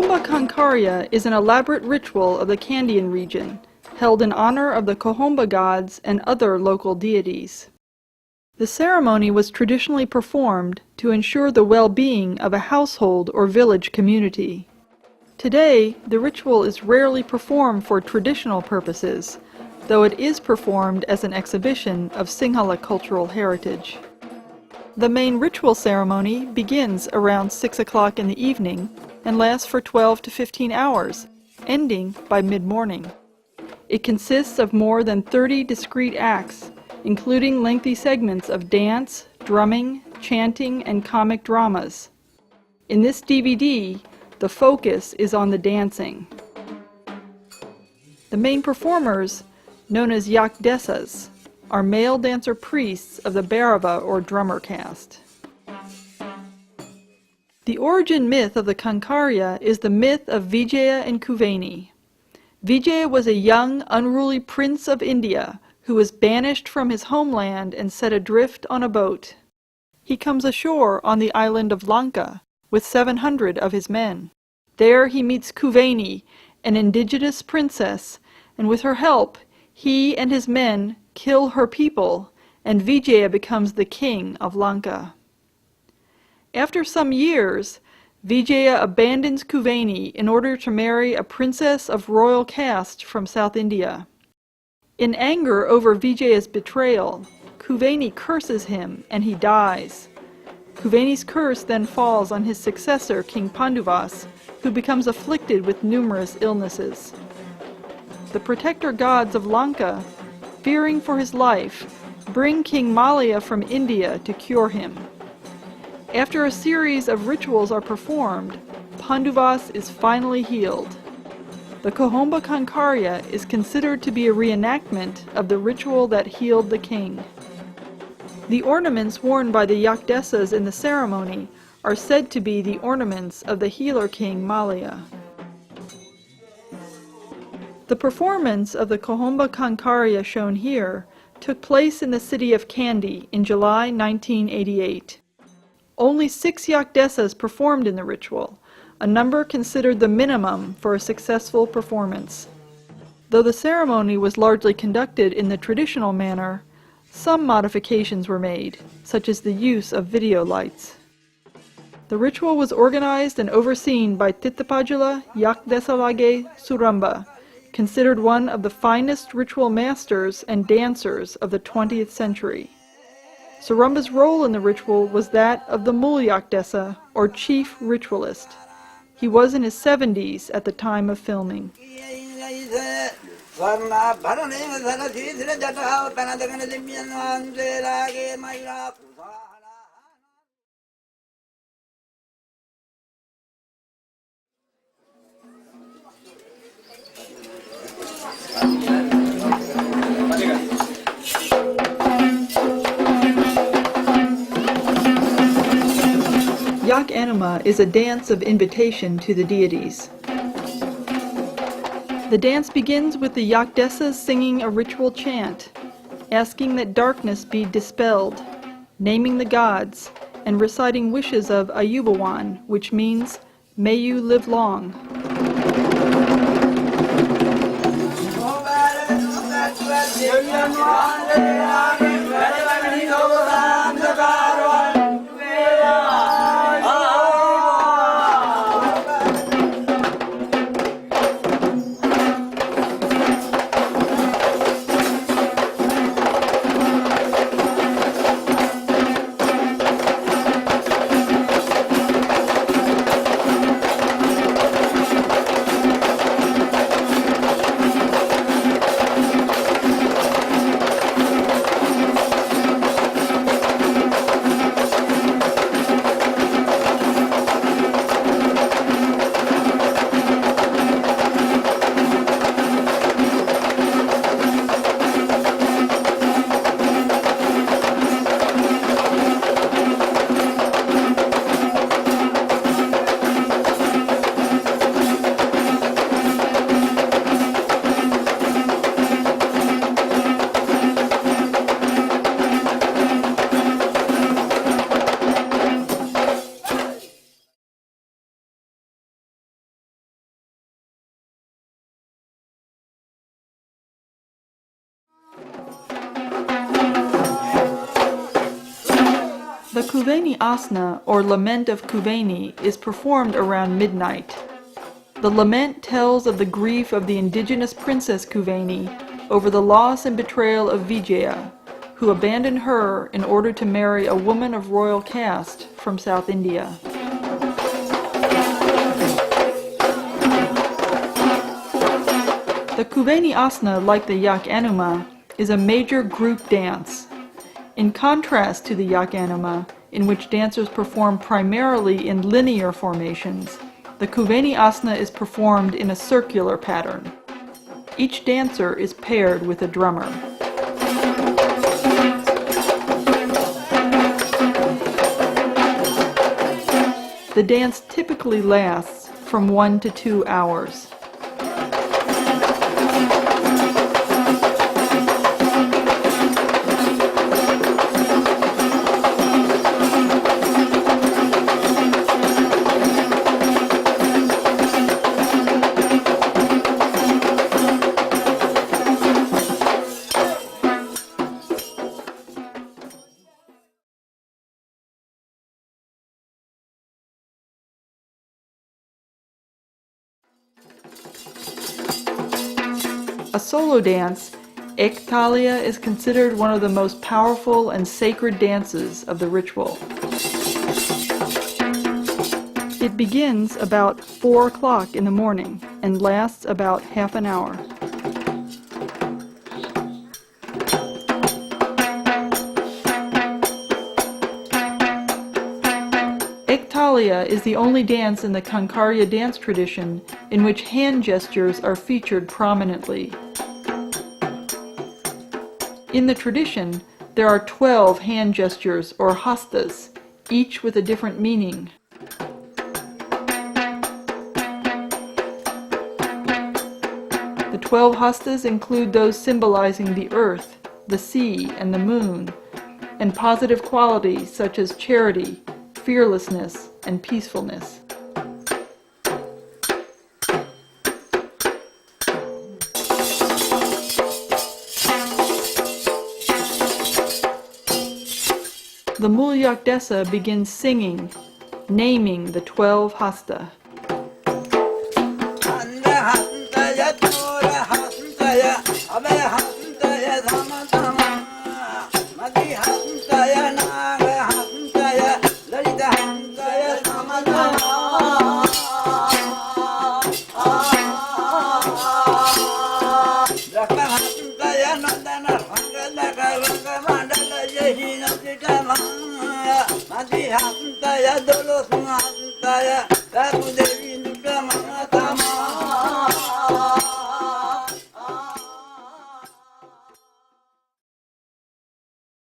Kohomba Kankariya is an elaborate ritual of the Kandyan region, held in honor of the Kohomba gods and other local deities. The ceremony was traditionally performed to ensure the well-being of a household or village community. Today, the ritual is rarely performed for traditional purposes, though it is performed as an exhibition of Sinhala cultural heritage. The main ritual ceremony begins around 6 o'clock in the evening and lasts for 12 to 15 hours, ending by mid-morning. It consists of more than 30 discrete acts, including lengthy segments of dance, drumming, chanting, and comic dramas. In this DVD, the focus is on the dancing. The main performers, known as Yakdesas, are male dancer priests of the Bhairava or drummer caste. The origin myth of the Kankariya is the myth of Vijaya and Kuveni. Vijaya was a young, unruly prince of India who was banished from his homeland and set adrift on a boat. He comes ashore on the island of Lanka with 700 of his men. There he meets Kuveni, an indigenous princess, and with her help, he and his men kill her people, and Vijaya becomes the king of Lanka. After some years, Vijaya abandons Kuveni in order to marry a princess of royal caste from South India. In anger over Vijaya's betrayal, Kuveni curses him and he dies. Kuveni's curse then falls on his successor, King Panduvas, who becomes afflicted with numerous illnesses. The protector gods of Lanka, fearing for his life, bring King Malaya from India to cure him. After a series of rituals are performed, Panduvas is finally healed. The Kohomba Kankariya is considered to be a reenactment of the ritual that healed the king. The ornaments worn by the Yakdesas in the ceremony are said to be the ornaments of the healer king Malaya. The performance of the Kohomba Kankariya shown here took place in the city of Kandy in July 1988. Only 6 Yakdesas performed in the ritual, a number considered the minimum for a successful performance. Though the ceremony was largely conducted in the traditional manner, some modifications were made, such as the use of video lights. The ritual was organized and overseen by Tittapajula Yakdesalage Suramba, considered one of the finest ritual masters and dancers of the 20th century. Suramba's role in the ritual was that of the Mul Yakdesa, or chief ritualist. He was in his 70s at the time of filming. Yak Anima is a dance of invitation to the deities. The dance begins with the Yakdesas singing a ritual chant, asking that darkness be dispelled, naming the gods, and reciting wishes of Ayubawan, which means, "May you live long." The Kuveni Asana, or Lament of Kuveni, is performed around midnight. The lament tells of the grief of the indigenous princess Kuveni over the loss and betrayal of Vijaya, who abandoned her in order to marry a woman of royal caste from South India. The Kuveni Asana, like the Yak Anuma, is a major group dance. In contrast to the Yak Anuma, in which dancers perform primarily in linear formations, the Kuveni Asana is performed in a circular pattern. Each dancer is paired with a drummer. The dance typically lasts from 1 to 2 hours. A solo dance, Ektalia is considered one of the most powerful and sacred dances of the ritual. It begins about 4 o'clock in the morning and lasts about half an hour. Ektalia is the only dance in the Kankariya dance tradition in which hand gestures are featured prominently. In the tradition, there are 12 hand gestures or hastas, each with a different meaning. The 12 hastas include those symbolizing the earth, the sea, and the moon, and positive qualities such as charity, fearlessness, and peacefulness. The Mulyak Desa begins singing, naming the 12 hasta. Hantaya dolo hantaya